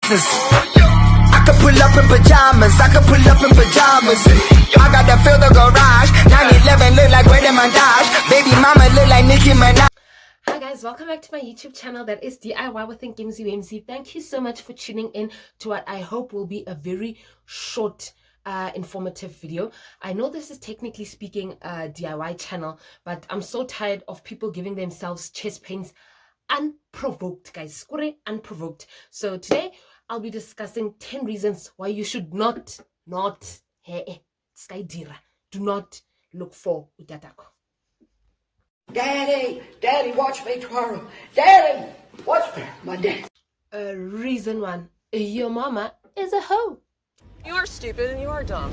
I could pull up in pajamas, I could pull up in pajamas. I got to fill the garage. 911 look like where my Dodge. Baby mama look like Nicki Minaj. Hi guys, welcome back to my YouTube channel that is DIY with Gimsy Wimsy. Thank you so much for tuning in to what I hope will be a very short informative video. I know this is technically speaking a DIY channel, but I'm so tired of people giving themselves chest pains unprovoked, guys. Unprovoked. So today I'll be discussing 10 reasons why you should do not look for Utatakho. Daddy, watch me twirl. Daddy, watch me. My dad. Reason 1, your mama is a hoe. You are stupid and you are dumb.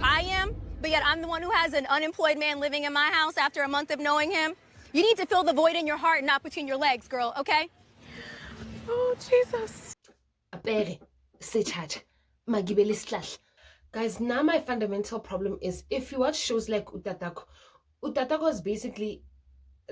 I am, but yet I'm the one who has an unemployed man living in my house after a month of knowing him. You need to fill the void in your heart, not between your legs, girl, okay? Oh, Jesus. Guys, now my fundamental problem is if you watch shows like Utatakho is basically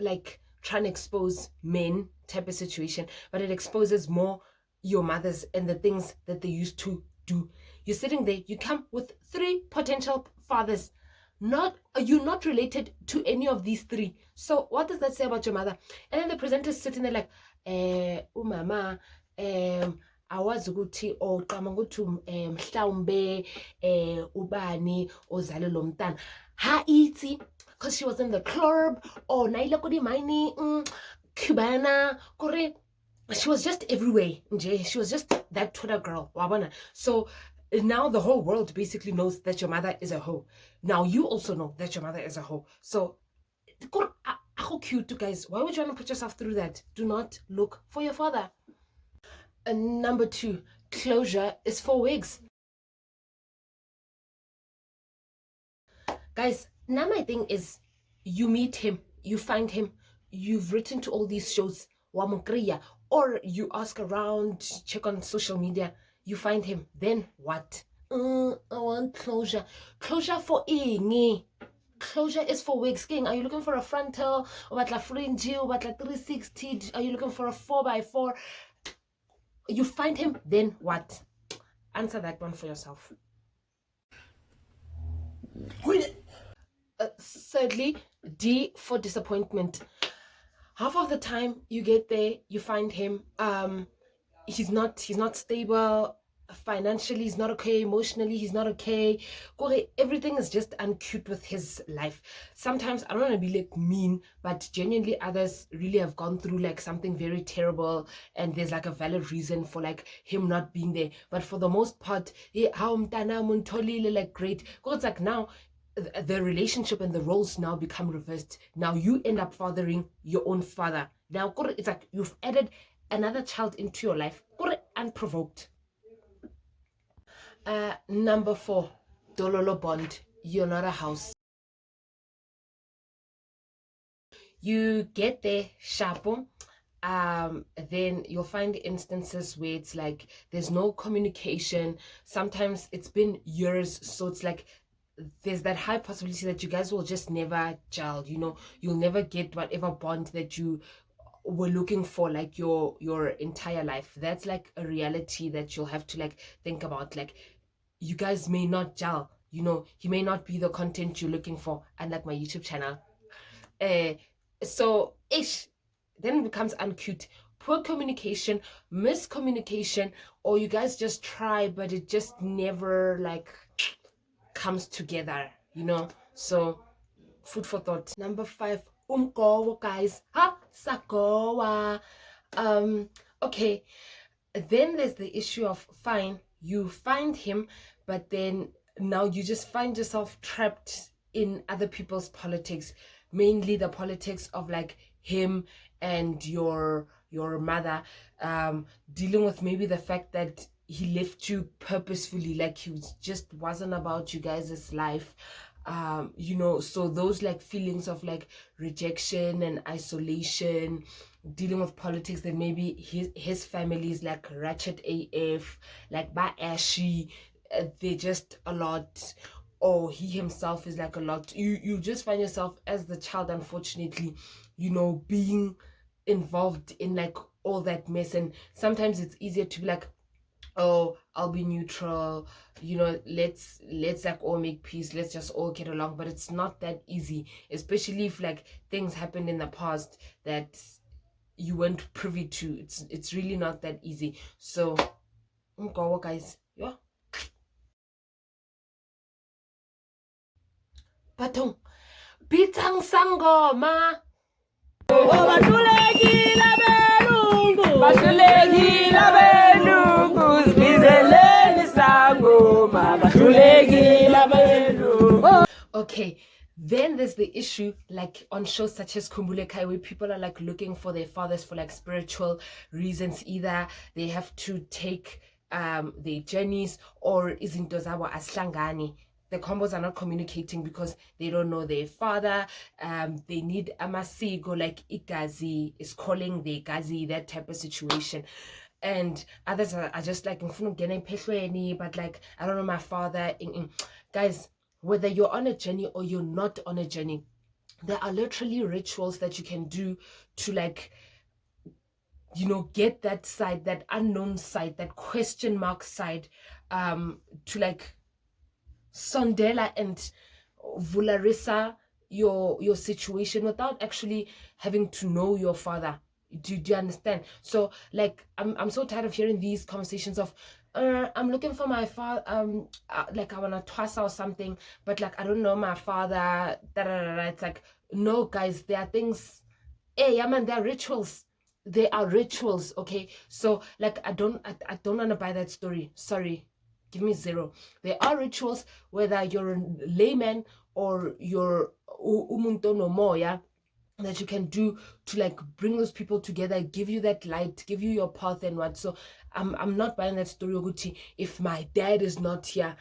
like trying to expose men type of situation, but it exposes more your mothers and the things that they used to do. You're sitting there, you come with 3 potential fathers. You're not related to any of these 3. So what does that say about your mother? And then the presenter's sitting there like, umama, awazi ukuthi oqama ukuthi mhlawumbe ubani ozale lo mntana ha ithi because she was in the club or naila kodi mine cubana kore. She was just everywhere. She was just that Twitter girl. So now the whole world basically knows that your mother is a hoe. Now you also know that your mother is a hoe. So how cute, guys. Why would you want to put yourself through that? Do not look for your father. And number 2, closure is for wigs. Guys, now my thing is, you meet him, you find him, you've written to all these shows, or you ask around, check on social media, you find him, then what? I want closure. Closure for ingi. Closure is for wigs. King, are you looking for a frontal, or what la fringy, or what la 360? Are you looking for a 4x4? You find him, then what? Answer that one for yourself. Thirdly, D for disappointment. Half of the time you get there, you find him, he's not stable financially, he's not okay emotionally, he's not okay. Everything is just uncute with his life. Sometimes I don't want to be like mean, but genuinely others really have gone through like something very terrible, and there's like a valid reason for like him not being there. But for the most part, how like great. It's like now the relationship and the roles now become reversed. Now you end up fathering your own father. Now it's like you've added another child into your life, unprovoked. Number 4, dololo bond. You're not a house. You get there sharpo, then you'll find instances where it's like there's no communication. Sometimes it's been years, so it's like there's that high possibility that you guys will just never gel. You'll never get whatever bond that you were looking for like your entire life. That's like a reality that you'll have to like think about. Like you guys may not gel, he may not be the content you're looking for, unlike my YouTube channel. So then it becomes uncute. Poor communication, miscommunication, or you guys just try but it just never like comes together, So food for thought. Number 5, guys. Sakowa. Okay, then there's the issue of fine, you find him, but then now you just find yourself trapped in other people's politics, mainly the politics of like him and your mother, dealing with maybe the fact that he left you purposefully, like he just wasn't about you guys' life. So those like feelings of like rejection and isolation, dealing with politics, that maybe his family is like ratchet AF, like ba ashy, they're just a lot, or he himself is like a lot. You just find yourself as the child, unfortunately, being involved in like all that mess. And sometimes it's easier to be like, oh, I'll be neutral, let's like all make peace, let's just all get along. But it's not that easy, especially if like things happened in the past that you weren't privy to. It's really not that easy. So guys, yeah. Batong bitang sangoma. Okay, then there's the issue like on shows such as Kumbule Kai, where people are like looking for their fathers for like spiritual reasons. Either they have to take their journeys, or izinto zabo aslangani. The combos are not communicating because they don't know their father. They need amasiko, like igazi is calling the gazi, that type of situation. And others are just like, but like, I don't know my father. Guys, whether you're on a journey or you're not on a journey, there are literally rituals that you can do to like, get that side, that unknown side, that question mark side, to like sondela and vularisa your situation without actually having to know your father. Do you understand? So like I'm so tired of hearing these conversations of I'm looking for my father, like I want to toss or something, but like I don't know my father. It's like, no guys, there are things. Hey, yeah man, there are rituals. There are rituals, okay? So like I don't want to buy that story. Sorry, give me zero. There are rituals, whether you're a layman or you're umuntu no moya, that you can do to like bring those people together, give you that light, give you your path and what. So I'm not buying that story, Oguti. If my dad is not here,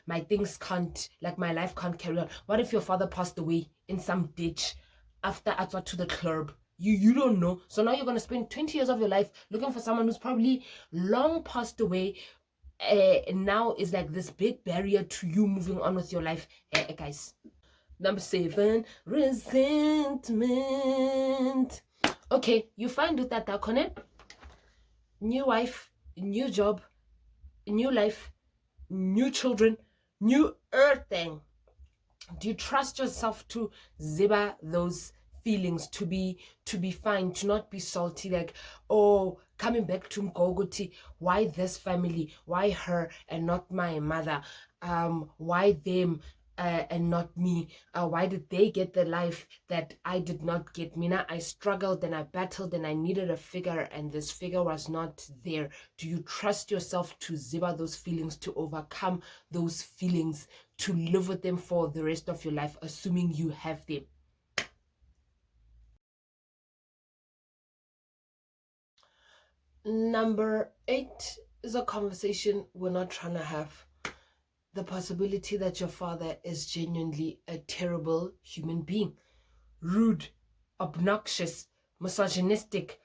my things can't, like my life can't carry on. What if your father passed away in some ditch after I got to the club? You don't know. So now you're gonna spend 20 years of your life looking for someone who's probably long passed away. Now is like this big barrier to you moving on with your life, guys. Number 7, resentment. Okay, you find Utatakho, new wife, new job, new life, new children, new everything. Do you trust yourself to ziba those feelings, to be fine, to not be salty, like, oh, coming back to Mkogoti, why this family, why her and not my mother, why them and not me, why did they get the life that I did not get? Mina, I struggled and I battled and I needed a figure and this figure was not there. Do you trust yourself to ziba those feelings, to overcome those feelings, to live with them for the rest of your life, assuming you have them? Number 8 is a conversation we're not trying to have. The possibility that your father is genuinely a terrible human being, rude, obnoxious, misogynistic,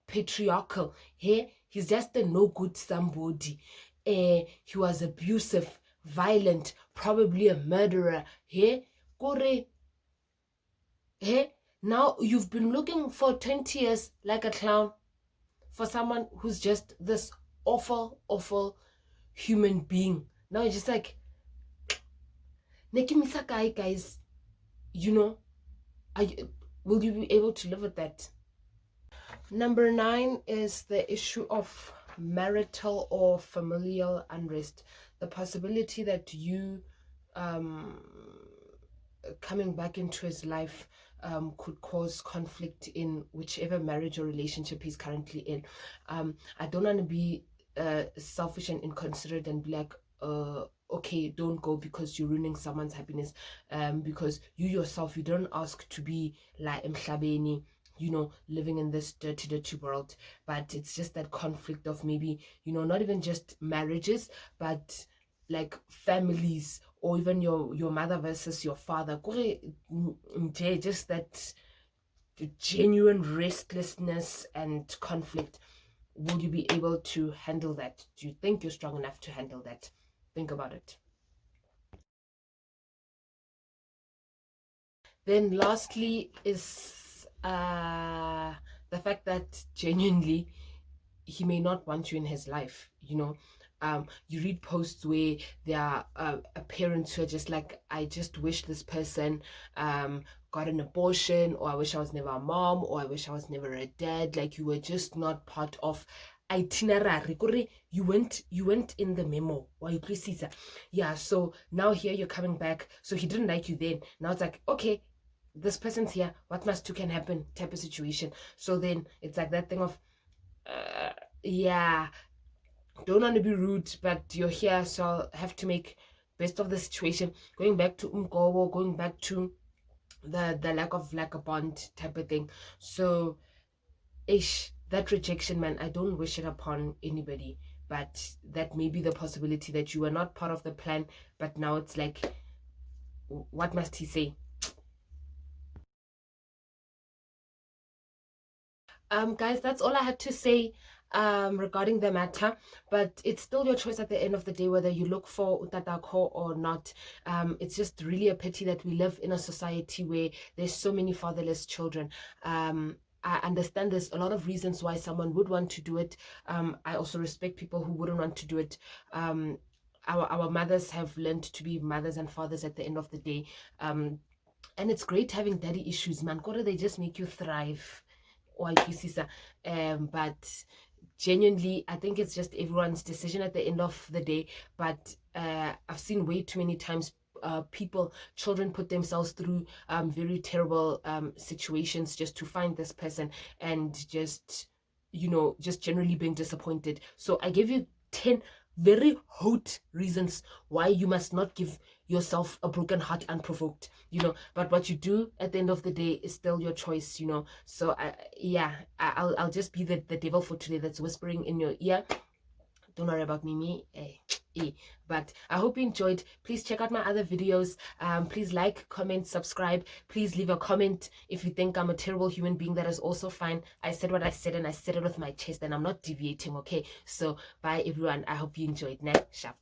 patriarchal. Hey, he's just a no good somebody. He was abusive, violent, probably a murderer. Hey, now you've been looking for 20 years like a clown for someone who's just this awful human being. Now you're just like, guys, will you be able to live with that? Number 9 is the issue of marital or familial unrest. The possibility that you coming back into his life could cause conflict in whichever marriage or relationship he's currently in. I don't want to be selfish and inconsiderate and be like, okay, don't go because you're ruining someone's happiness, because you yourself, you don't ask to be like emhlabeni, living in this dirty world. But it's just that conflict of maybe, not even just marriages, but like families, or even your mother versus your father. Just that genuine restlessness and conflict. Will you be able to handle that? Do you think you're strong enough to handle that? Think about it. Then lastly is the fact that genuinely he may not want you in his life, you know. You read posts where there are parents who are just like, I just wish this person got an abortion, or I wish I was never a mom, or I wish I was never a dad. Like, you were just not part of itinerary. You went in the memo. Yeah, so now here you're coming back. So he didn't like you then. Now it's like, okay, this person's here, what must do can happen type of situation. So then it's like that thing of yeah, don't want to be rude, but you're here, so I'll have to make best of the situation. Going back to umgobo, going back to the lack of like a bond type of thing. So that rejection, man, I don't wish it upon anybody, but that may be the possibility that you were not part of the plan, but now it's like, what must he say? Guys, that's all I had to say regarding the matter, but it's still your choice at the end of the day whether you look for Utatakho or not. It's just really a pity that we live in a society where there's so many fatherless children. I understand there's a lot of reasons why someone would want to do it. I also respect people who wouldn't want to do it. Our mothers have learned to be mothers and fathers at the end of the day. And it's great having daddy issues, man. God, they just make you thrive. But genuinely, I think it's just everyone's decision at the end of the day. But I've seen way too many times children put themselves through very terrible situations just to find this person, and just, you know, just generally being disappointed. So I gave you 10 very hot reasons why you must not give yourself a broken heart unprovoked, you know. But what you do at the end of the day is still your choice, you know. So I'll just be the devil for today that's whispering in your ear. Don't worry about me. But I hope you enjoyed. Please check out my other videos. Please like, comment, subscribe. Please leave a comment if you think I'm a terrible human being. That is also fine. I said what I said, and I said it with my chest, and I'm not deviating. Okay, so bye everyone. I hope you enjoyed. Sharp.